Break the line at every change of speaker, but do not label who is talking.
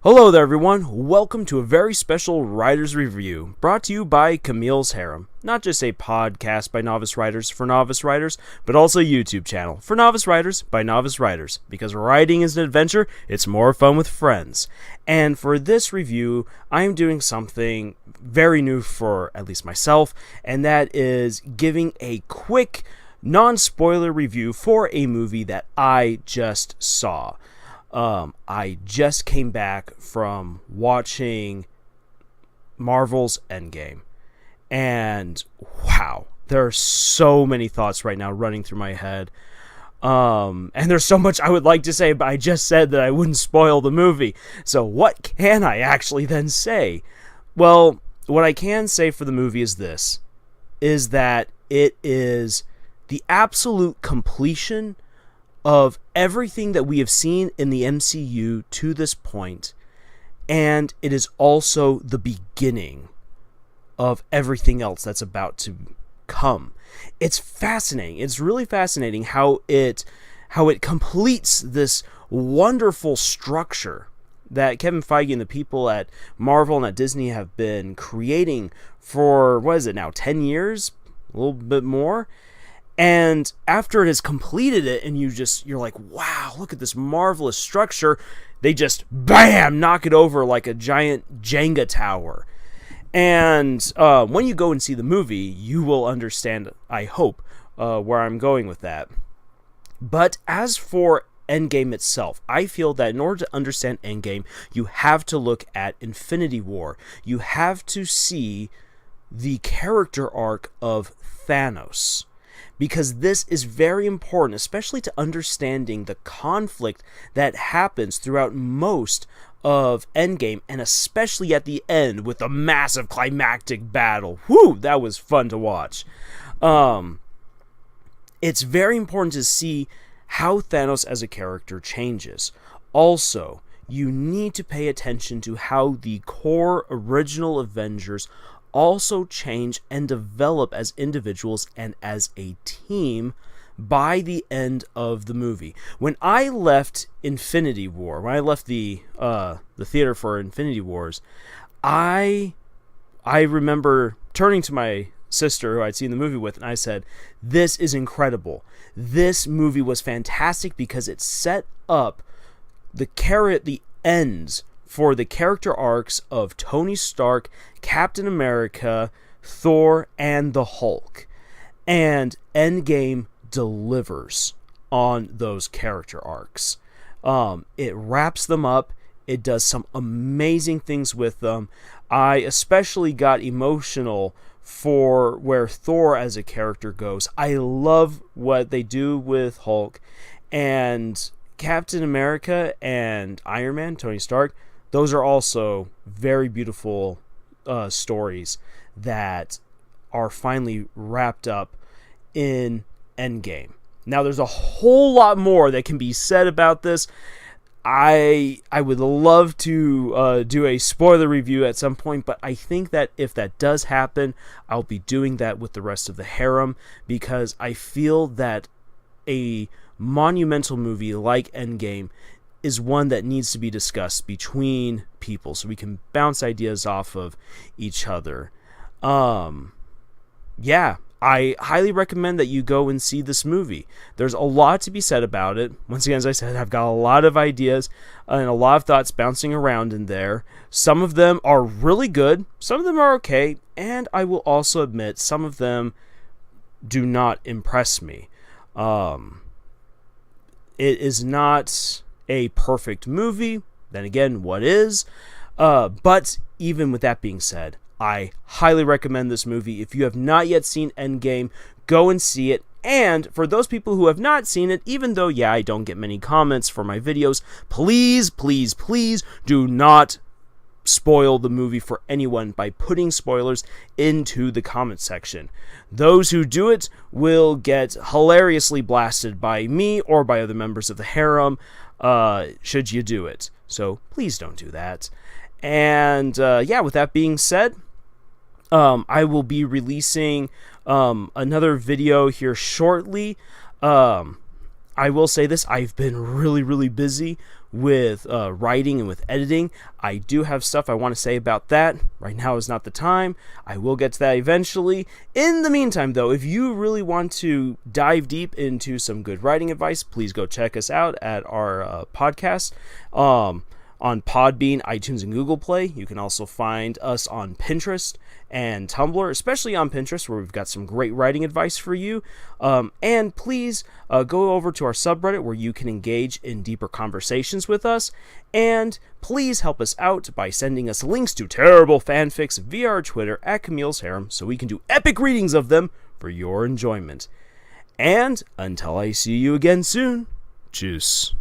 Hello there everyone, welcome to a very special writer's review, brought to you by Camille's Harem. Not just a podcast by novice writers for novice writers, but also a YouTube channel for novice writers by novice writers. Because writing is an adventure, it's more fun with friends. And for this review, I am doing something very new for at least myself, and that is giving a quick, non-spoiler review for a movie that I just saw. I just came back from watching Marvel's Endgame, and wow, there are so many thoughts right now running through my head. And there's so much I would like to say, but I just said that I wouldn't spoil the movie. So what can I actually then say? Well, what I can say for the movie is this, is that it is the absolute completion of everything that we have seen in the MCU to this point, and it is also the beginning of everything else that's about to come. It's fascinating. It's really fascinating how it completes this wonderful structure that Kevin Feige and the people at Marvel and at Disney have been creating for, what is it now, 10 years? A little bit more? And after it has completed it, and you're like, wow, look at this marvelous structure, they just, bam, knock it over like a giant Jenga tower. And when you go and see the movie, you will understand, I hope, where I'm going with that. But as for Endgame itself, I feel that in order to understand Endgame, you have to look at Infinity War. You have to see the character arc of Thanos, because this is very important, especially to understanding the conflict that happens throughout most of Endgame, and especially at the end with the massive climactic battle. Whew, that was fun to watch. It's very important to see how Thanos as a character changes. Also, you need to pay attention to how the core original Avengers also change and develop as individuals and as a team by the end of the movie. When I left Infinity War, when I left the theater for Infinity Wars, I remember turning to my sister who I'd seen the movie with, and I said, "This is incredible. This movie was fantastic because it set up the ends for the character arcs of Tony Stark, Captain America, Thor, and the Hulk." And Endgame delivers on those character arcs. It wraps them up. It does some amazing things with them. I especially got emotional for where Thor as a character goes. I love what they do with Hulk, and Captain America and Iron Man, Tony Stark. Those are also very beautiful stories that are finally wrapped up in Endgame. Now, there's a whole lot more that can be said about this. I would love to do a spoiler review at some point, but I think that if that does happen, I'll be doing that with the rest of the harem, because I feel that a monumental movie like Endgame is one that needs to be discussed between people so we can bounce ideas off of each other. Yeah, I highly recommend that you go and see this movie. There's a lot to be said about it. Once again, as I said, I've got a lot of ideas and a lot of thoughts bouncing around in there. Some of them are really good, some of them are okay, and I will also admit some of them do not impress me. It is not a perfect movie. Then again, what is? But even with that being said, I highly recommend this movie. If you have not yet seen Endgame, go and see it. And for those people who have not seen it, even though, yeah, I don't get many comments for my videos, please, please, please do not spoil the movie for anyone by putting spoilers into the comment section. Those who do it will get hilariously blasted by me or by other members of the harem, should you do it. So please don't do that. And yeah, with that being said, I will be releasing another video here shortly. I will say this, I've been really, really busy with writing and with editing. I do have stuff I want to say about that. Right now is not the time. I will get to that eventually. In the meantime, though, if you really want to dive deep into some good writing advice, please go check us out at our podcast. On Podbean, iTunes, and Google Play. You can also find us on Pinterest and Tumblr, especially on Pinterest, where we've got some great writing advice for you. And please go over to our subreddit, where you can engage in deeper conversations with us. And please help us out by sending us links to terrible fanfics via our Twitter at Camille's Harem, so we can do epic readings of them for your enjoyment. And until I see you again soon, tschüss.